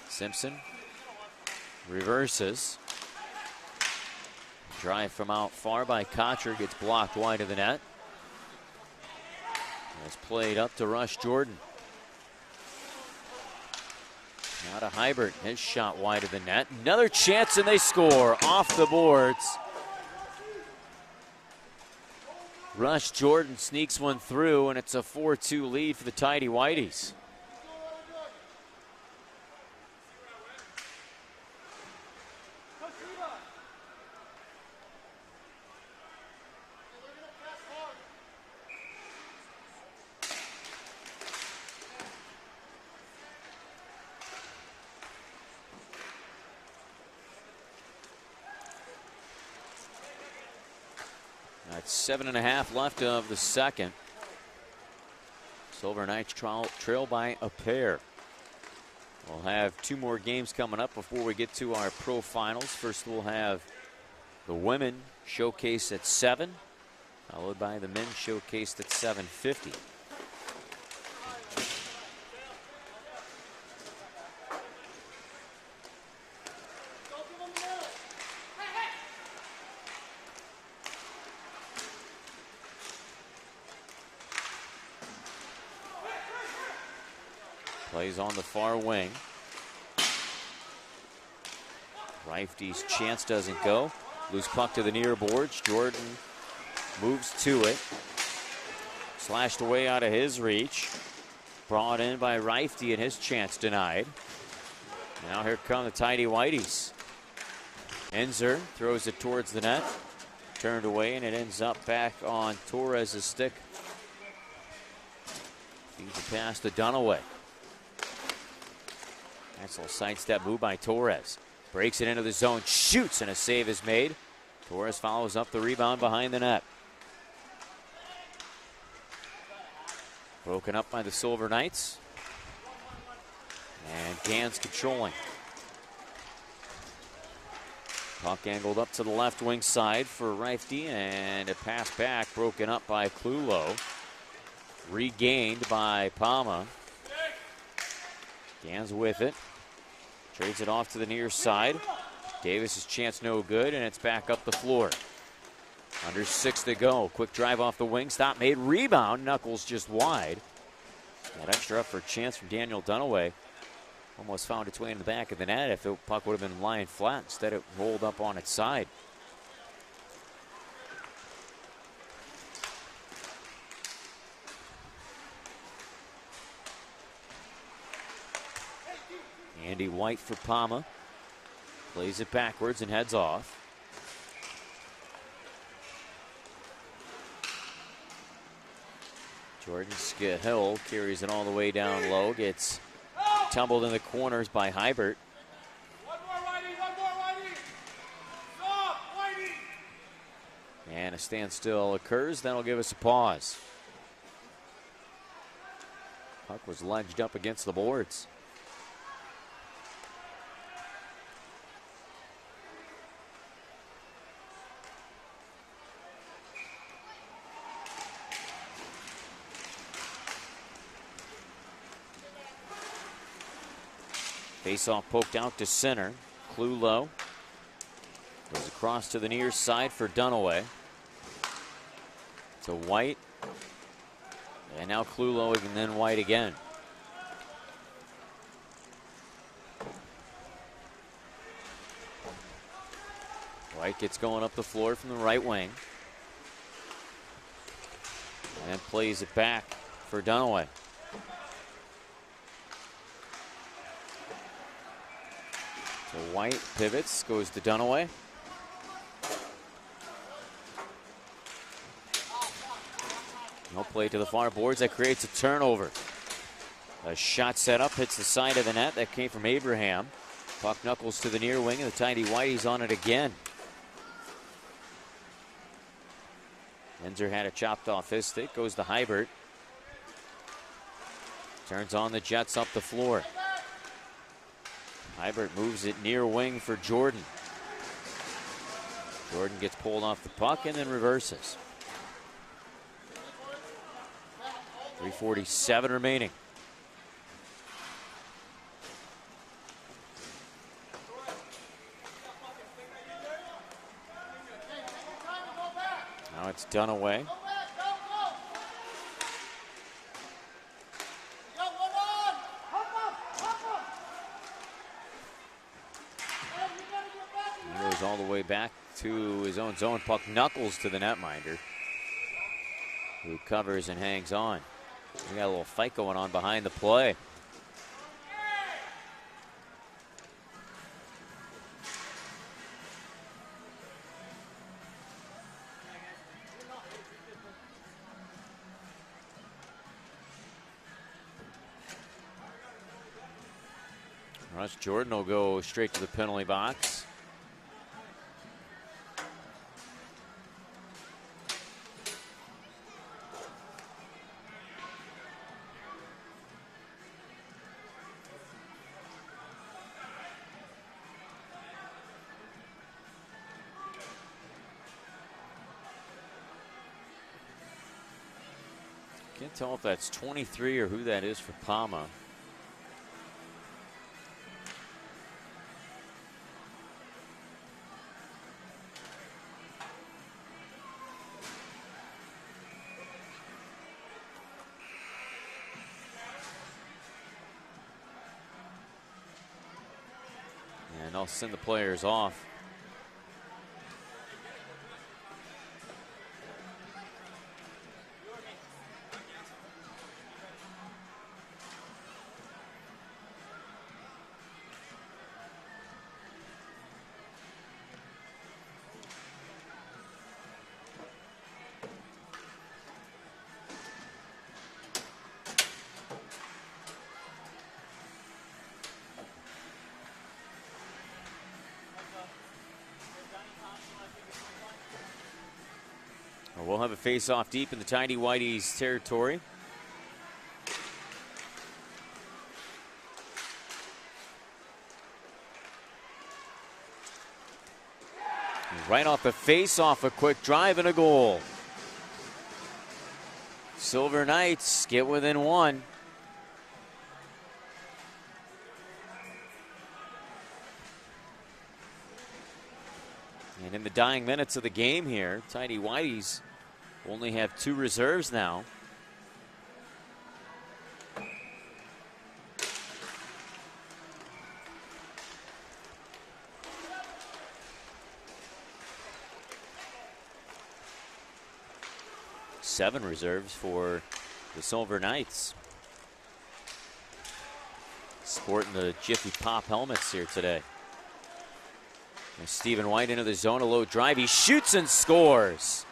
Simpson reverses. Drive from out far by Kocher gets blocked wide of the net. It's played up to Rush Jordan. Now to Hybert, his shot wide of the net. Another chance and they score off the boards. Rush Jordan sneaks one through and it's a 4-2 lead for the Tighty Whities. That's 7.5 left of the second. Silver Knights trail by a pair. We'll have two more games coming up before we get to our pro finals. First, we'll have the women showcase at 7, followed by the men showcased at 7:50. Plays on the far wing. Whities' chance doesn't go. Loose puck to the near boards. Jordan moves to it. Slashed away out of his reach. Brought in by Rifty and his chance denied. Now here come the Tighty Whities. Enzer throws it towards the net. Turned away and it ends up back on Torres' stick. Feeds it past to Dunaway. Nice little sidestep move by Torres. Breaks it into the zone, shoots, and a save is made. Torres follows up the rebound behind the net. Broken up by the Silver Knights. And Gans controlling. Puck angled up to the left wing side for Rifty, and a pass back broken up by Klulo. Regained by Pama. Gans with it. Trades it off to the near side. Davis's chance no good, and it's back up the floor. Under 6 to go. Quick drive off the wing. Stop made. Rebound. Knuckles just wide. That extra effort chance from Daniel Dunaway. Almost found its way in the back of the net if the puck would have been lying flat. Instead, it rolled up on its side. Andy White for Pama. Plays it backwards and heads off. Jordan Skahill carries it all the way down low. Gets tumbled in the corners by Hybert. One more, Whitey. Stop, Whitey. And a standstill occurs. That'll give us a pause. Puck was lunged up against the boards. Face-off poked out to center. Klulo goes across to the near side for Dunaway. To White. And now Klulo and then White again. White gets going up the floor from the right wing. And plays it back for Dunaway. So White pivots, goes to Dunaway. No play to the far boards. That creates a turnover. A shot set up, hits the side of the net. That came from Abraham. Puck knuckles to the near wing, and the Tighty Whities on it again. Enzer had it chopped off his stick. Goes to Hybert. Turns on the Jets up the floor. Hybert moves it near wing for Jordan. Jordan gets pulled off the puck and then reverses. 3:47 remaining. Now it's Dunaway. He goes all the way back to his own zone. Puck knuckles to the netminder, who covers and hangs on. We got a little fight going on behind the play. Russ Jordan will go straight to the penalty box. Can't tell if that's 23 or who that is for Pama. And I'll send the players off. We'll have a face-off deep in the Tighty Whities territory. Right off the face-off, a quick drive and a goal. Silver Knights get within one. And in the dying minutes of the game here, Tighty Whities only have 2 reserves now. Seven reserves for the Silver Knights. Sporting the Jiffy Pop helmets here today. And Stephen White into the zone, a low drive. He shoots and scores.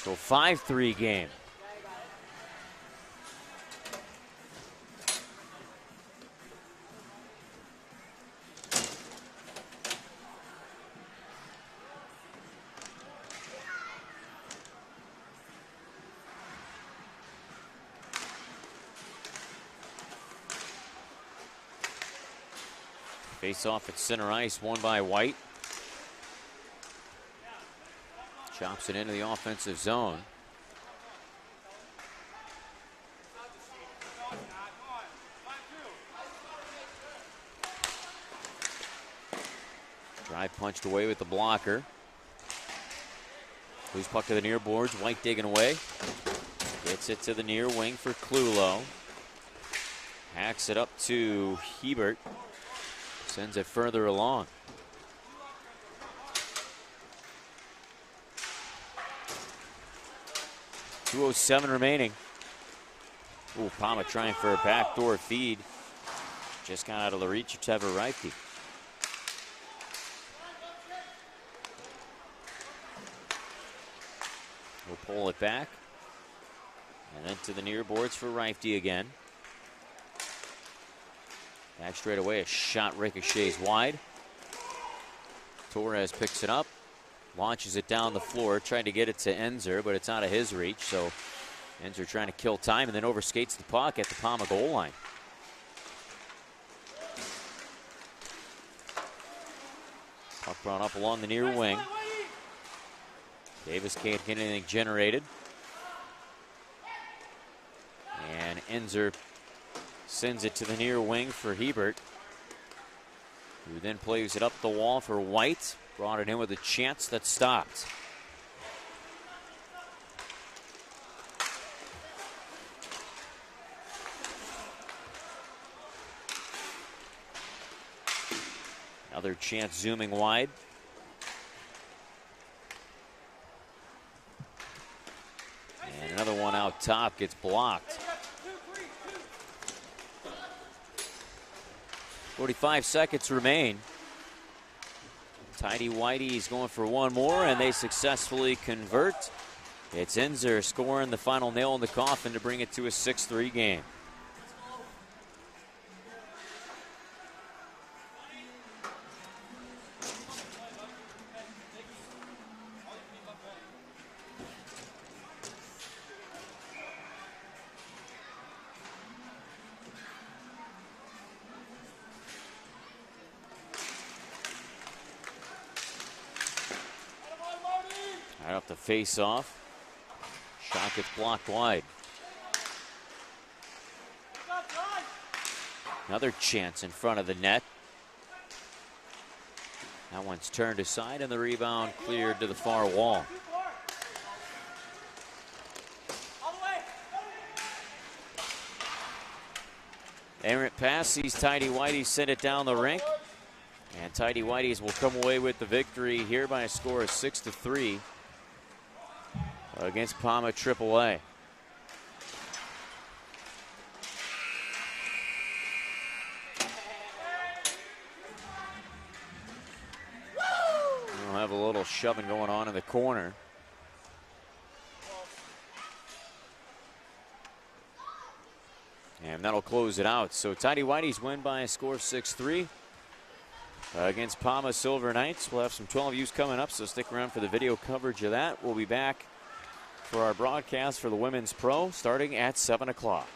So 5-3 game. Face off at center ice, won by White. Chops it into the offensive zone. Drive punched away with the blocker. Loose puck to the near boards. White digging away. Gets it to the near wing for Clulo. Hacks it up to Hebert. Sends it further along. 2:07 remaining. Ooh, Pama trying for a backdoor feed. Just got out of the reach of Trevor Reifke. We'll pull it back. And then to the near boards for Reifke again. Back straight away, a shot ricochets wide. Torres picks it up, launches it down the floor, trying to get it to Enzer, but it's out of his reach, so Enzer trying to kill time and then overskates the puck at the Pama goal line. Puck brought up along the near wing. Davis can't get anything generated. And Enzer sends it to the near wing for Hebert, who then plays it up the wall for White. Brought it in with a chance that stopped. Another chance zooming wide. And another one out top gets blocked. 45 seconds remain. Tighty Whities going for one more, and they successfully convert. It's Enzer scoring the final nail in the coffin to bring it to a 6-3 game. Right up the face-off. Shot gets blocked wide. Another chance in front of the net. That one's turned aside, and the rebound cleared to the far wall. Errant pass sees Tighty Whities send it down the rink. And Tighty Whities will come away with the victory here by a score of 6-3 against Pama AAA. We'll have a little shoving going on in the corner. And that'll close it out. So Tighty Whities win by a score of 6-3 against Pama Silver Knights. We'll have some 12Us coming up, so stick around for the video coverage of that. We'll be back for our broadcast for the Women's Pro starting at 7 o'clock.